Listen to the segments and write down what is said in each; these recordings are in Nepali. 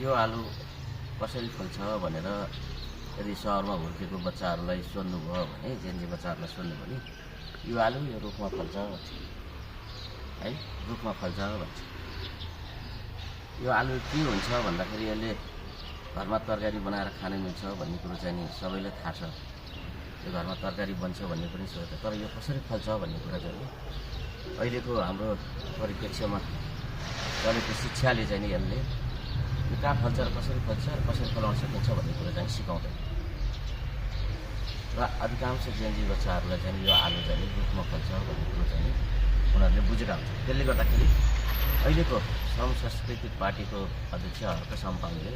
यो आलु कसरी फल्छ भनेर यदि सहरमा हुर्केको बच्चाहरूलाई सोध्नुभयो भने जेन्जी बच्चाहरूलाई सोध्नु भने यो आलु यो रुखमा फल्छ भन्छ है, रुखमा फल्छ भन्छ। यो आलु के हुन्छ भन्दाखेरि यसले घरमा तरकारी बनाएर खान मिल्छ भन्ने कुरो चाहिँ नि सबैलाई थाहा छ। यो घरमा तरकारी बन्छ भन्ने पनि सोध्छ, तर यो कसरी फल्छ भन्ने कुरा चाहिँ अहिलेको हाम्रो परिप्रेक्ष्यमा चलेको शिक्षाले चाहिँ नि यसले यो कहाँ फल्छ र कसरी फलाउन सकिन्छ भन्ने कुरा चाहिँ सिकाउँदैन। र अधिकांश जेन्जी बच्चाहरूलाई चाहिँ यो आलु चाहिँ रुखमा फल्छ भन्ने कुरो चाहिँ उनीहरूले बुझेका हुन्छ। त्यसले गर्दाखेरि अहिलेको श्रम सांस्कृतिक पार्टीको अध्यक्ष हर्क साम्पाङले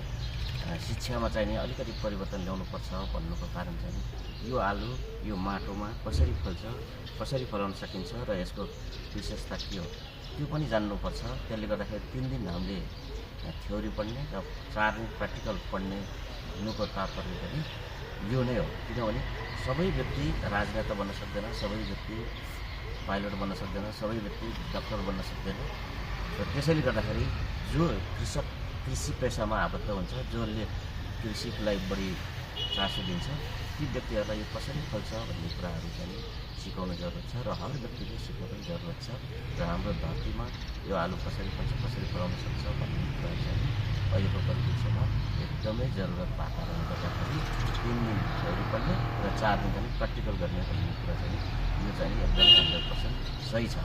शिक्षामा चाहिँ नि अलिकति परिवर्तन ल्याउनुपर्छ भन्नुको कारण चाहिँ यो आलु यो माटोमा कसरी फल्छ, कसरी फलाउन सकिन्छ र यसको विशेषता के हो त्यो पनि जान्नुपर्छ। त्यसले गर्दाखेरि 3 दिन हामीले थ्योरी पढ्ने र 4 दिन प्र्याक्टिकल पढ्ने हुनुको तात्पर्य पनि यो नै हो। किनभने सबै व्यक्ति राजनेता बन्न सक्दैन, सबै व्यक्ति पाइलट बन्न सक्दैन, सबै व्यक्ति डाक्टर बन्न सक्दैन। र त्यसैले गर्दाखेरि जो कृषि पेसामा आबद्ध हुन्छ, जसले कृषिलाई बढी चासो दिन्छ, ती व्यक्तिहरूलाई यो कसरी फल्छ भन्ने कुराहरू चाहिँ सिकाउन जरुरत छ र हर व्यक्तिले सिक्न पनि जरुरत छ। र हाम्रो धरतीमा यो आलु कसरी फल्छ, कसरी फलाउन सक्छ भन्ने कुरा चाहिँ अहिलेको परिप्रेक्ष्यमा एकदमै जरुरत भएकोले गर्दाखेरि 3 दिन थ्योरी पढ्ने र 4 दिन चाहिँ प्र्याक्टिकल गर्ने भन्ने कुरा चाहिँ यो चाहिँ एकदमै 100% सही छ।